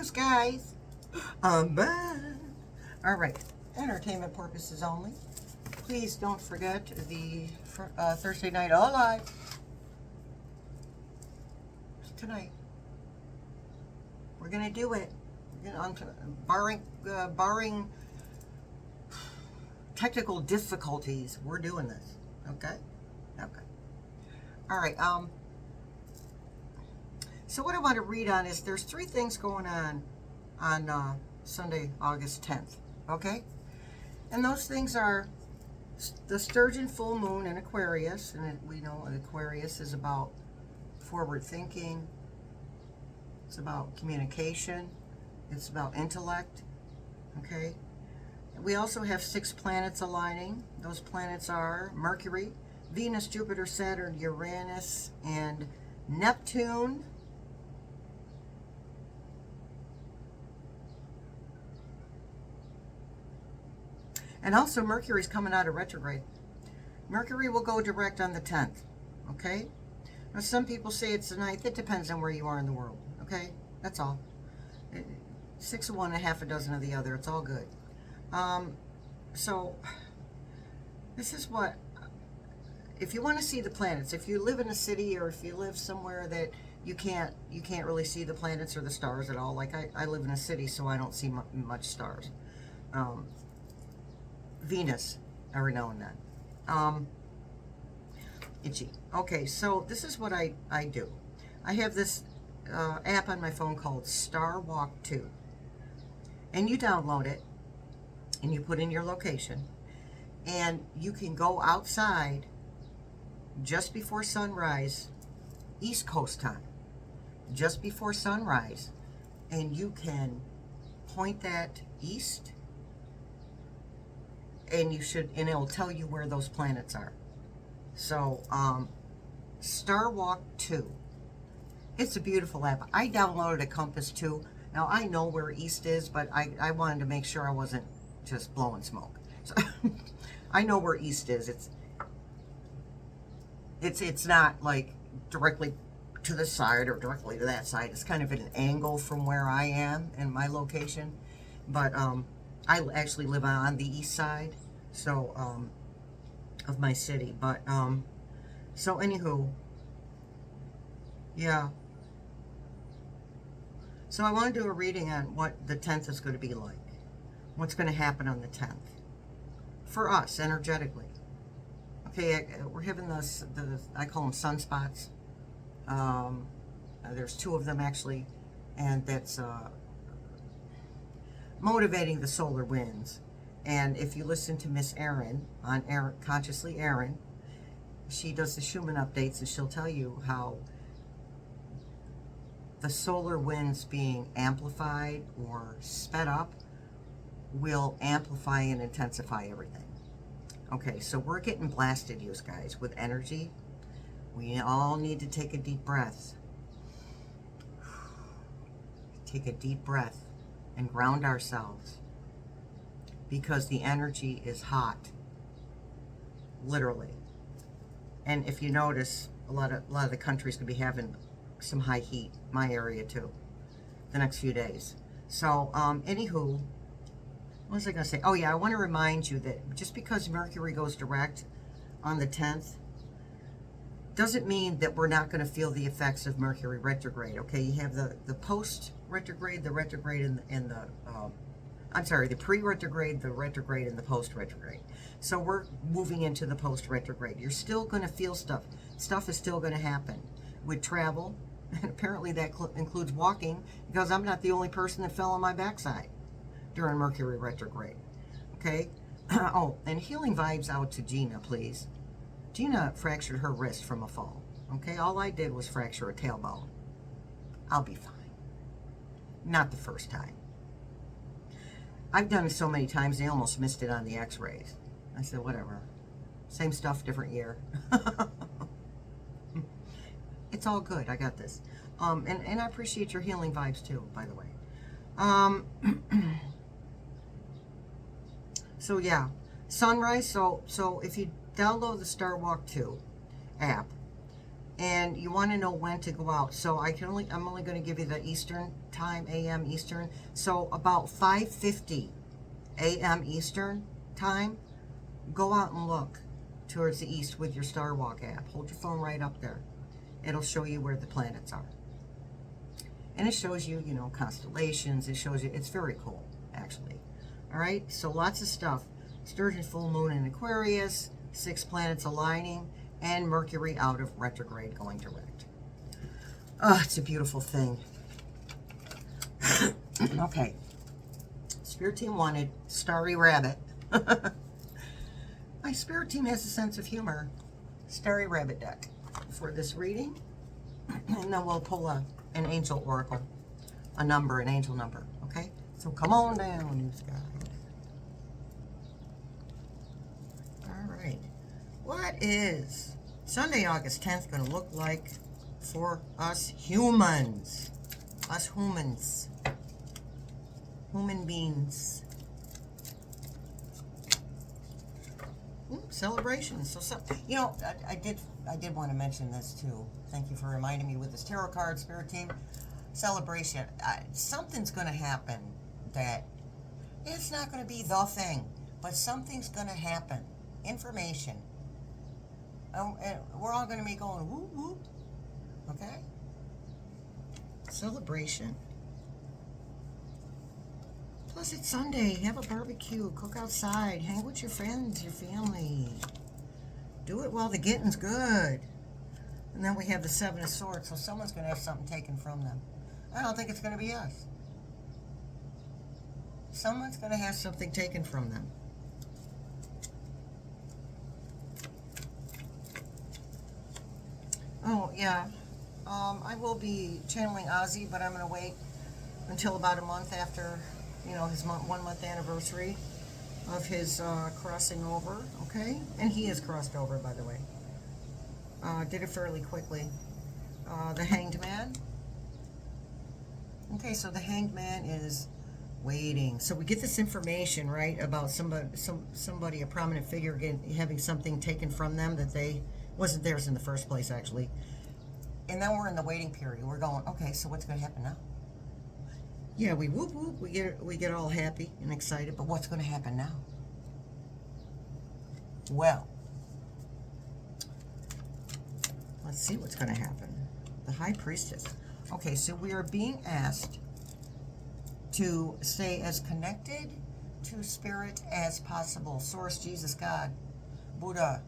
news, guys. I'm back. All right, entertainment purposes only. Please don't forget the Thursday night all live tonight. We're gonna do it. Barring technical difficulties, we're doing this. Okay. Okay. All right. So what I want to read on is there's 3 things going on Sunday, August 10th. Okay. And those things are the Sturgeon full moon in Aquarius, and we know Aquarius is about forward thinking. It's about communication. It's about intellect. Okay. We also have 6 planets aligning. Those planets are Mercury, Venus, Jupiter, Saturn, Uranus, and Neptune. And also Mercury's coming out of retrograde. Mercury will go direct on the 10th. Okay? Now some people say it's the 9th. It depends on where you are in the world. Okay? That's all. 6 of one and half a dozen of the other. It's all good. So this is what, if you want to see the planets, if you live in a city or if you live somewhere that you can't really see the planets or the stars at all. Like I live in a city, so I don't see much stars. Venus every now and then. Itchy. Okay, so this is what I do. I have this app on my phone called Star Walk 2. And you download it, and you put in your location, and you can go outside just before sunrise, East Coast time, just before sunrise, and you can point that east, and it'll tell you where those planets are. So, Star Walk 2. It's a beautiful app. I downloaded a compass too. Now, I know where east is, but I wanted to make sure I wasn't just blowing smoke. So, I know where east is. It's not like directly to the side or directly to that side. It's kind of at an angle from where I am in my location. But I actually live on the east side, so of my city. But so anywho, yeah. So I want to do a reading on what the 10th is going to be like. What's going to happen on the 10th for us energetically. Okay, we're having I call them sunspots. There's 2 of them actually, and that's motivating the solar winds. And if you listen to Miss Erin on Consciously Erin, she does the Schumann updates, and she'll tell you how the solar winds being amplified or sped up will amplify and intensify everything. Okay, so we're getting blasted, you guys, with energy. We all need to take a deep breath. Take a deep breath and ground ourselves, because the energy is hot, literally. And if you notice, a lot of the countries could be having some high heat. My area too, the next few days. So anywho, what was I going to say? Oh yeah, I want to remind you that just because Mercury goes direct on the 10th doesn't mean that we're not going to feel the effects of Mercury retrograde. Okay, you have the post retrograde, the retrograde, and the I'm sorry, the pre-retrograde, the retrograde, and the post-retrograde. So we're moving into the post-retrograde. You're still going to feel stuff. Stuff is still going to happen with travel, and apparently that includes walking, because I'm not the only person that fell on my backside during Mercury retrograde. Okay? Oh, and healing vibes out to Gina, please. Gina fractured her wrist from a fall. Okay? All I did was fracture a tailbone. I'll be fine. Not the first time. I've done it so many times, they almost missed it on the x-rays. I said, whatever. Same stuff, different year. It's all good. I got this. And I appreciate your healing vibes too, by the way. So yeah, sunrise. So if you download the Star Walk 2 app, And you want to know when to go out. So I'm only going to give you the Eastern time, AM Eastern. So about 5:50 AM Eastern time, go out and look towards the east with your Star Walk app. Hold your phone right up there. It'll show you where the planets are. And it shows you, you know, constellations. It shows you, it's very cool, actually. All right, so lots of stuff. Sturgeon full moon in Aquarius, 6 planets aligning, and Mercury out of retrograde going direct. Oh, it's a beautiful thing. Okay. Spirit team wanted Starry Rabbit. My spirit team has a sense of humor. Starry Rabbit deck for this reading. And then we'll pull an angel oracle. An angel number. Okay? So come on down, you guys. Alright. What is Sunday, August 10th going to look like for us humans? Us humans. Human beings. Celebration. So you know, I did want to mention this too. Thank you for reminding me with this tarot card, spirit team. Celebration. Something's going to happen that it's not going to be the thing, but something's going to happen. Information. And we're all going to be going whoop whoop. Okay. Celebration. Plus, it's Sunday. Have a barbecue. Cook outside. Hang with your friends, your family. Do it while the getting's good. And then we have the 7 of Swords, so someone's going to have something taken from them. I don't think it's going to be us. Someone's going to have something taken from them. Oh, yeah. I will be channeling Ozzy, but I'm going to wait until about a month after, you know, his 1 month anniversary of his crossing over, okay? And he is crossed over, by the way. Did it fairly quickly. The Hanged Man. Okay, so the Hanged Man is waiting. So we get this information, right, about somebody, a prominent figure, having something taken from them that they wasn't theirs in the first place, actually. And then we're in the waiting period. We're going, okay, so what's going to happen now? Yeah, we whoop whoop. We get all happy and excited. But what's going to happen now? Well, let's see what's going to happen. The High Priestess. Okay, so we are being asked to stay as connected to spirit as possible. Source, Jesus, God, Buddha,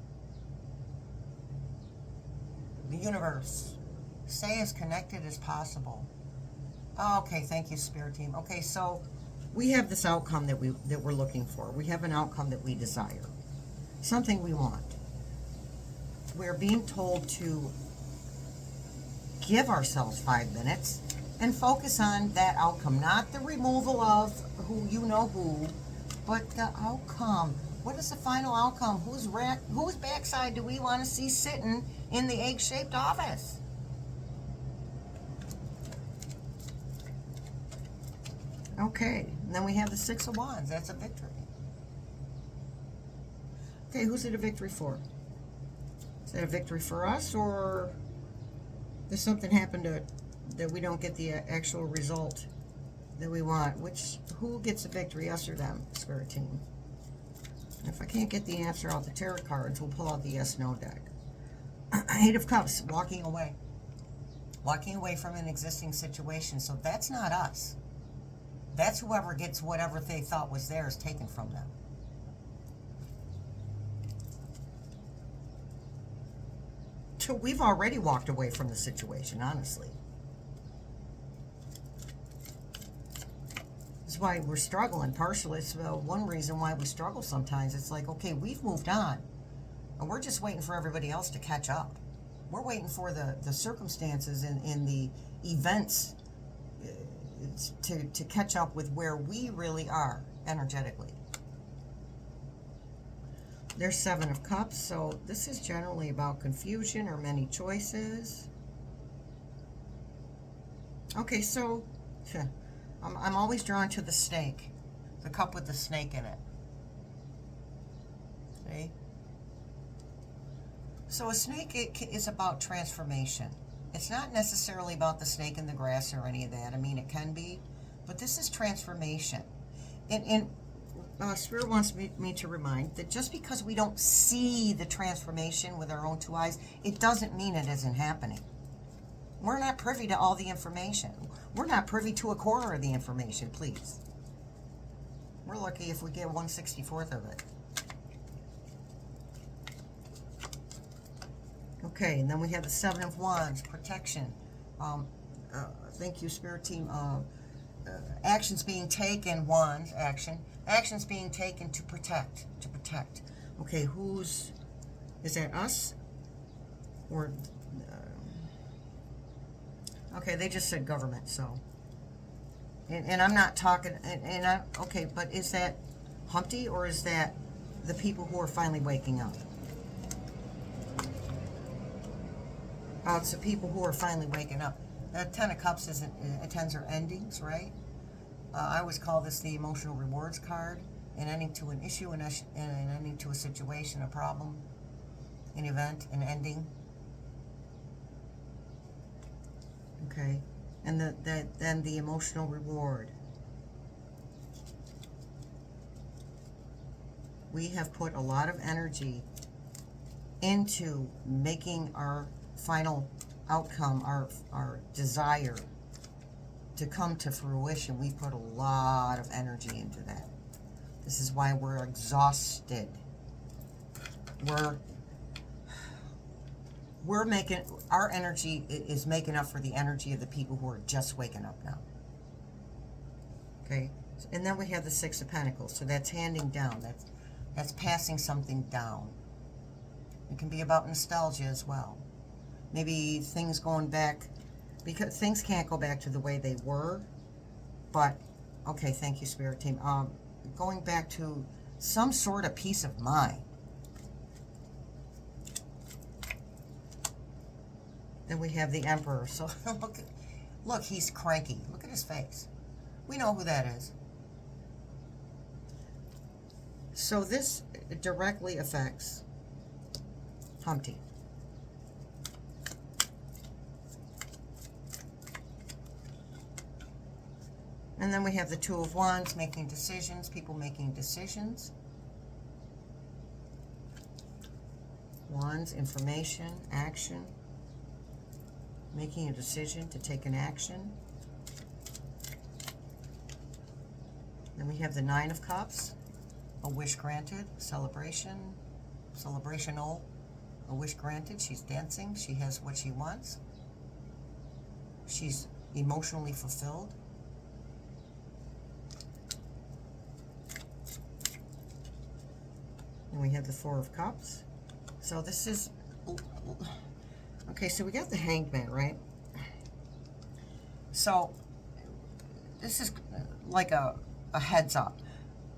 the universe. Stay as connected as possible. Okay, thank you, spirit team. Okay, so we have this outcome that we're looking for. We have an outcome that we desire. Something we want. We're being told to give ourselves 5 minutes and focus on that outcome, not the removal of who you know who, but the outcome. What is the final outcome? Whose backside do we want to see sitting in the egg-shaped office? Okay, and then we have the 6 of Wands. That's a victory. Okay, who's it a victory for? Is that a victory for us, or does something happen that we don't get the actual result that we want? Who gets a victory, us or them, spirit team? And if I can't get the answer out the tarot cards, we'll pull out the yes/no deck. 8 of Cups, walking away. Walking away from an existing situation. So that's not us. That's whoever gets whatever they thought was theirs taken from them. So we've already walked away from the situation, honestly. That's why we're struggling. Partially, it's one reason why we struggle sometimes. It's like, okay, we've moved on, and we're just waiting for everybody else to catch up. We're waiting for the circumstances and the events to catch up with where we really are energetically. There's 7 of Cups, so this is generally about confusion or many choices. Okay, so I'm always drawn to the snake, the cup with the snake in it. See? So a snake is about transformation. It's not necessarily about the snake in the grass or any of that. I mean, it can be, but this is transformation. And Spirit wants me to remind that just because we don't see the transformation with our own two eyes, it doesn't mean it isn't happening. We're not privy to all the information. We're not privy to a quarter of the information, please. We're lucky if we get 1/64th of it. Okay, and then we have the Seven of Wands, protection. Thank you, Spirit Team. Actions being taken, wands, action. Actions being taken to protect, Okay, is that us? Or, okay, they just said government, so. And I'm not talking, okay, but is that Humpty or is that the people who are finally waking up? It's the people who are finally waking up. That Ten of Cups tens are endings, right? I always call this the emotional rewards card. An ending to an issue, an ending to a situation, a problem, an event, an ending. Okay, and then the emotional reward. We have put a lot of energy into making our final outcome, our desire to come to fruition. We put a lot of energy into that. This is why we're exhausted. We're making, our energy is making up for the energy of the people who are just waking up now. Okay, and then we have the Six of Pentacles. So that's handing down. That's passing something down. It can be about nostalgia as well. Maybe things going back, because things can't go back to the way they were, but, okay, thank you, Spirit Team. Going back to some sort of peace of mind. Then we have the Emperor. So, look, he's cranky. Look at his face. We know who that is. So this directly affects Humpty. And then we have the Two of Wands, making decisions, people making decisions. Wands, information, action. Making a decision to take an action. Then we have the Nine of Cups, a wish granted, celebration, celebrational, a wish granted. She's dancing, she has what she wants. She's emotionally fulfilled. And we have the Four of Cups. So this is, okay, so we got the Hanged Man, right? So this is like a heads up.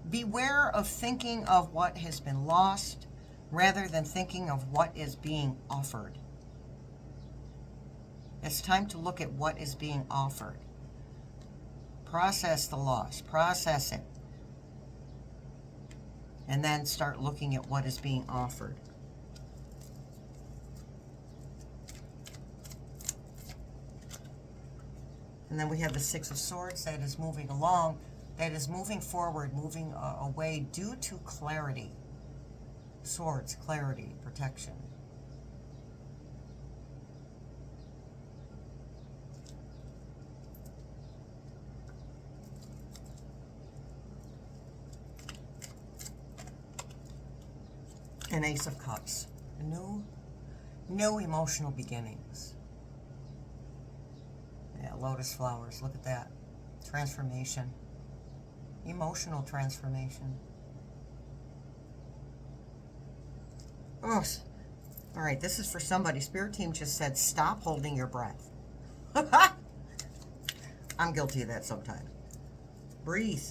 Beware of thinking of what has been lost rather than thinking of what is being offered. It's time to look at what is being offered. Process the loss, process it. And then start looking at what is being offered. And then we have the Six of Swords that is moving along, that is moving forward, moving away due to clarity. Swords, clarity, protection. And Ace of Cups. New emotional beginnings. Yeah, lotus flowers. Look at that. Transformation. Emotional transformation. Oh, all right. This is for somebody. Spirit Team just said, stop holding your breath. I'm guilty of that sometimes. Breathe.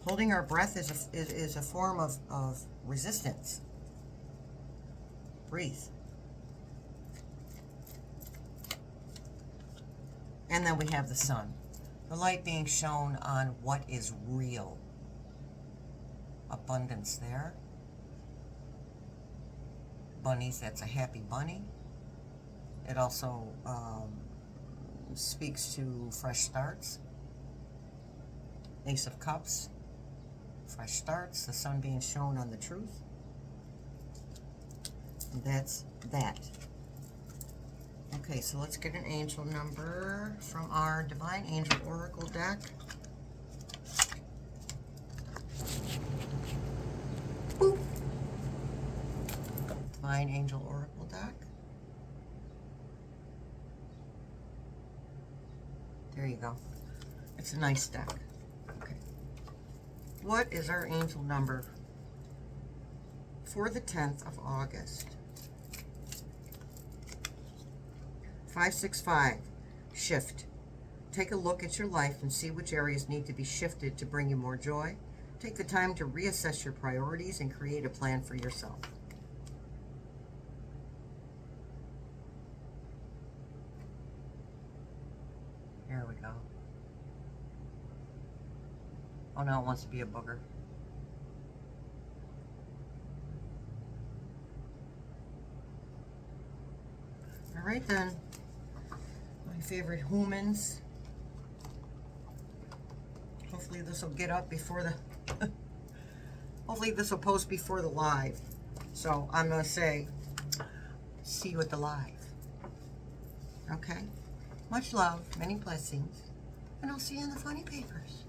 Holding our breath is a form of resistance. Breathe. And then we have the Sun. The light being shown on what is real. Abundance there. bunnies, that's a happy bunny. It also speaks to fresh starts. Ace of Cups, fresh starts, the sun being shown on the truth. And that's that. Okay, so let's get an angel number from our Divine Angel Oracle deck. Boop. Divine Angel Oracle deck. There you go. It's a nice deck. Okay. What is our angel number for the 10th of August? 565. Shift. Take a look at your life and see which areas need to be shifted to bring you more joy. Take the time to reassess your priorities and create a plan for yourself. Here we go. Oh, now it wants to be a booger. All right then. My favorite humans. Hopefully this will get up before the hopefully this will post before the live. So I'm going to say, see you at the live. Okay? Much love, many blessings, and I'll see you in the funny papers.